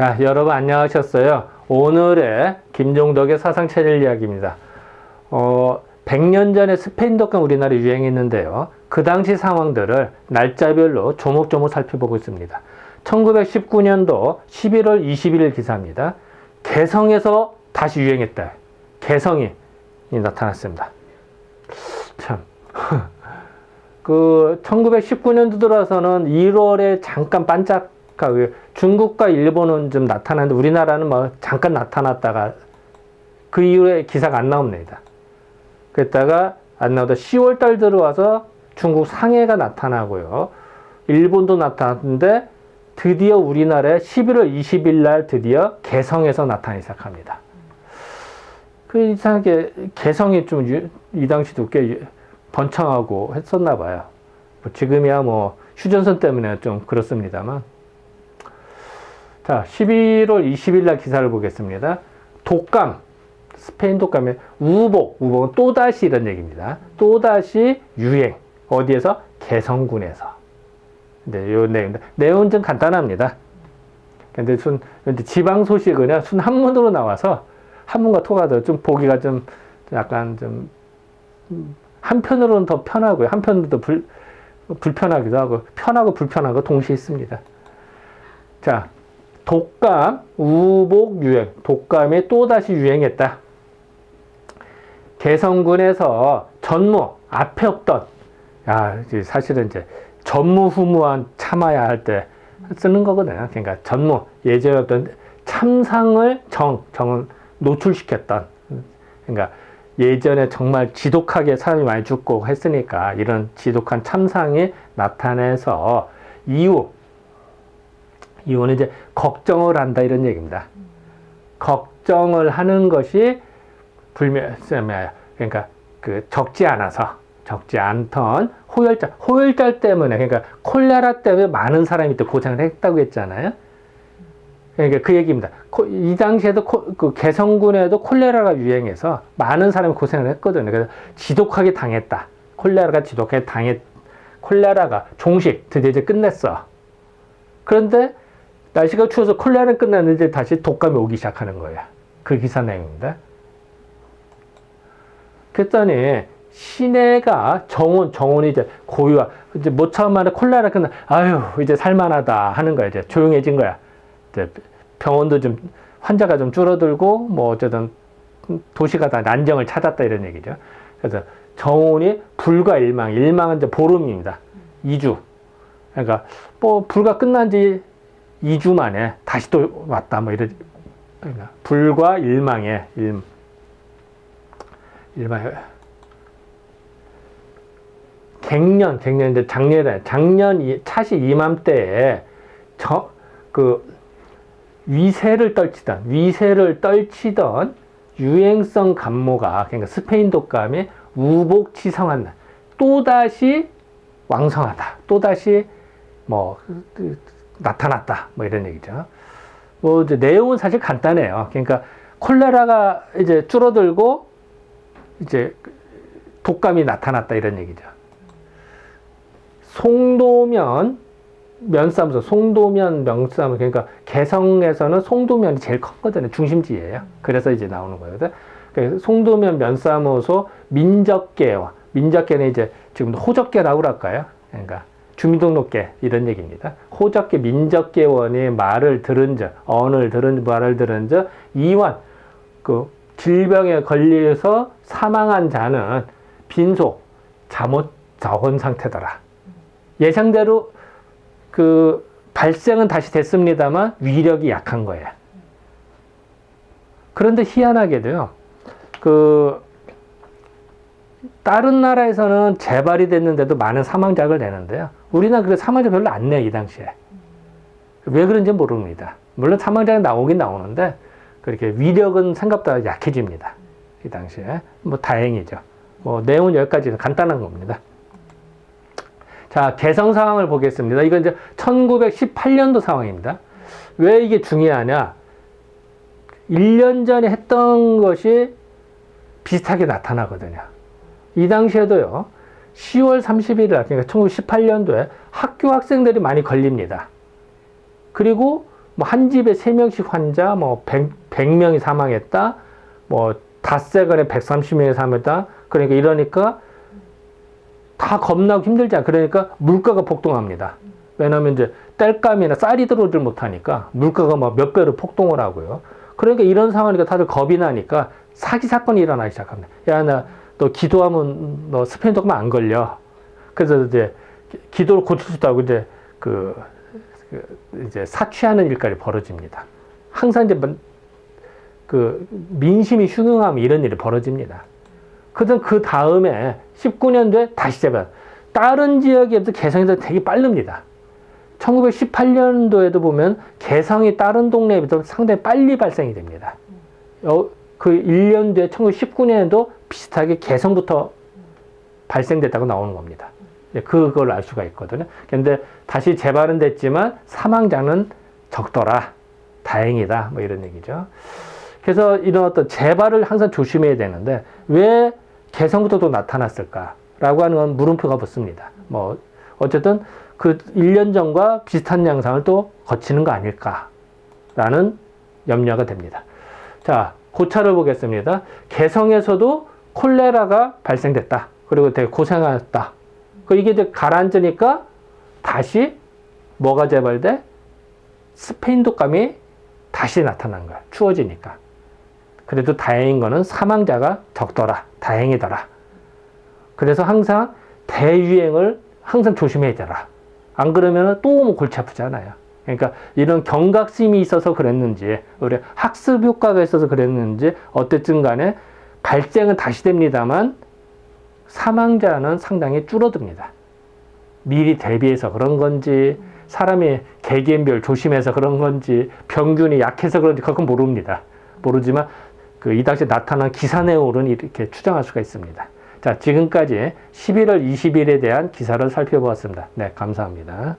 자, 여러분 안녕하셨어요. 오늘의 김종덕의 사상체질 이야기입니다. 100년 전에 스페인 독감 우리나라에 유행했는데요. 그 당시 상황들을 날짜별로 조목조목 살펴보고 있습니다. 1919년도 11월 21일 기사입니다. 개성에서 다시 유행했다. 개성이 나타났습니다. 참. 1919년도 들어서는 1월에 잠깐 반짝하고 중국과 일본은 좀 나타났는데 우리나라는 뭐 잠깐 나타났다가 그 이후에 기사가 안 나옵니다. 그랬다가 안 나오다 10월 달 들어와서 중국 상해가 나타나고요. 일본도 나타났는데 드디어 우리나라에 11월 20일 날 드디어 개성에서 나타나기 시작합니다. 이상하게 개성이 좀 이 당시도 꽤 번창하고 했었나 봐요. 지금이야 뭐 휴전선 때문에 좀 그렇습니다만. 자, 11월 20일 날 기사를 보겠습니다. 독감, 스페인 독감의 우복은 또다시 이런 얘기입니다. 또다시 유행. 어디에서? 개성군에서. 네, 요 내용은 좀 간단합니다. 근데 지방 소식은 순 한문으로 나와서 한문과 토가 좀 보기가 좀 약간 좀 한편으로는 더 편하고요. 한편으로는 더 불편하기도 하고, 편하고 불편한 거 동시에 있습니다. 자, 독감, 우복 유행. 독감이 또다시 유행했다. 개성군에서 전무, 앞에 없던, 사실은 이제 전무후무한 참아야 할 때 쓰는 거거든요. 그러니까 전무, 예전에 어떤 참상을 정은 노출시켰던, 그러니까 예전에 정말 지독하게 사람이 많이 죽고 했으니까 이런 지독한 참상이 나타나서 이유는 이제 걱정을 한다 이런 얘기입니다. 걱정을 하는 것이 그러니까 적지 않던 호열자 때문에, 그러니까 콜레라 때문에 많은 사람이 또 고생을 했다고 했잖아요. 그러니까 그 얘기입니다. 이 당시에도 개성군에도 콜레라가 유행해서 많은 사람이 고생을 했거든요. 그래서 지독하게 당했다. 콜레라가 드디어 이제 끝냈어. 그런데 날씨가 추워서 콜레라는 끝났는데 다시 독감이 오기 시작하는 거예요. 그 기사 내용입니다. 그랬더니 시내가 정원이 이제 고요와 이제 모처음 만에 콜레라 끝나, 이제 살만하다 하는 거야. 이제 조용해진 거야. 이제 병원도 좀 환자가 좀 줄어들고 뭐 어쨌든 도시가 다 안정을 찾았다 이런 얘기죠. 그래서 정원이 불과 일망은 이제 보름입니다. 2주. 그러니까 뭐 불과 끝난 지 2주 만에 다시 또 왔다 뭐 이런. 그러니까 불과 일망에 갱년 이제 작년 차시 이맘때에 위세를 떨치던 유행성 감모가, 그러니까 스페인 독감이 우복치성한 날, 또다시 왕성하다, 또다시 나타났다, 뭐 이런 얘기죠. 이제 내용은 사실 간단해요. 그러니까 콜레라가 이제 줄어들고 이제 독감이 나타났다 이런 얘기죠. 송도면 명사무, 그러니까 개성에서는 송도면이 제일 컸거든요. 중심지예요. 그래서 이제 나오는 거거든. 그래서 송도면 면사무소 민적계는 이제 지금도 호적계라고 할까요? 그러니까 주민등록계 이런 얘기입니다. 호적계 민적계원이 말을 들은 자 이완 질병에 걸려서 사망한 자는 빈속 잠옷 자원 상태더라. 예상대로 발생은 다시 됐습니다만 위력이 약한 거예요. 그런데 희한하게도요, 다른 나라에서는 재발이 됐는데도 많은 사망자를 내는데요. 우리나라 그 사망자 별로 안 내, 이 당시에. 왜 그런지 모릅니다. 물론 사망자가 나오긴 나오는데, 그렇게 위력은 생각보다 약해집니다. 이 당시에. 다행이죠. 내용은 여기까지 간단한 겁니다. 자, 개성 상황을 보겠습니다. 이건 이제 1918년도 상황입니다. 왜 이게 중요하냐? 1년 전에 했던 것이 비슷하게 나타나거든요. 이 당시에도요, 10월 31일, 그러니까 1918년도에 학교 학생들이 많이 걸립니다. 그리고 뭐 한 집에 3명씩 환자, 뭐 100명이 사망했다, 뭐 닷새간에 130명이 사망했다. 그러니까 이러니까 다 겁나고 힘들잖아. 그러니까 물가가 폭등합니다. 왜냐하면 이제 땔감이나 쌀이 들어오질 못하니까 물가가 막 몇 배로 폭등을 하고요. 그러니까 이런 상황이니까 다들 겁이 나니까 사기 사건이 일어나기 시작합니다. 야, 나 너 기도하면 너 스페인 독감 안 걸려. 그래서 이제 기도를 고칠 수도 하고 이제 이제 사취하는 일까지 벌어집니다. 항상 이제 민심이 흉흉하면 이런 일이 벌어집니다. 그 다음에 19년도에 다시 재발. 다른 지역에 비해서 개성에서 되게 빠릅니다. 1918년도에도 보면 개성이 다른 동네에 비해서 상당히 빨리 발생이 됩니다. 그 1년 뒤에 1919년에도 비슷하게 개성부터 발생됐다고 나오는 겁니다. 그걸 알 수가 있거든요. 근데 다시 재발은 됐지만 사망자는 적더라. 다행이다. 뭐 이런 얘기죠. 그래서 이런 어떤 재발을 항상 조심해야 되는데 왜 개성부터 또 나타났을까라고 하는 건 물음표가 붙습니다. 뭐 어쨌든 그 1년 전과 비슷한 양상을 또 거치는 거 아닐까라는 염려가 됩니다. 자, 고차를 보겠습니다. 개성에서도 콜레라가 발생됐다. 그리고 되게 고생하였다. 이게 이제 가라앉으니까 다시 뭐가 재발돼? 스페인 독감이 다시 나타난 거야. 추워지니까. 그래도 다행인 거는 사망자가 적더라. 다행이더라. 그래서 항상 대유행을 항상 조심해야 되라. 안 그러면 또 골치 아프잖아요. 그러니까 이런 경각심이 있어서 그랬는지, 우리 학습 효과가 있어서 그랬는지, 어쨌든 간에 발생은 다시 됩니다만 사망자는 상당히 줄어듭니다. 미리 대비해서 그런 건지, 사람이 개개인별 조심해서 그런 건지, 병균이 약해서 그런지 그건 모릅니다. 모르지만 이 당시에 나타난 기사 내용으로는 이렇게 추정할 수가 있습니다. 자, 지금까지 11월 20일에 대한 기사를 살펴보았습니다. 네, 감사합니다.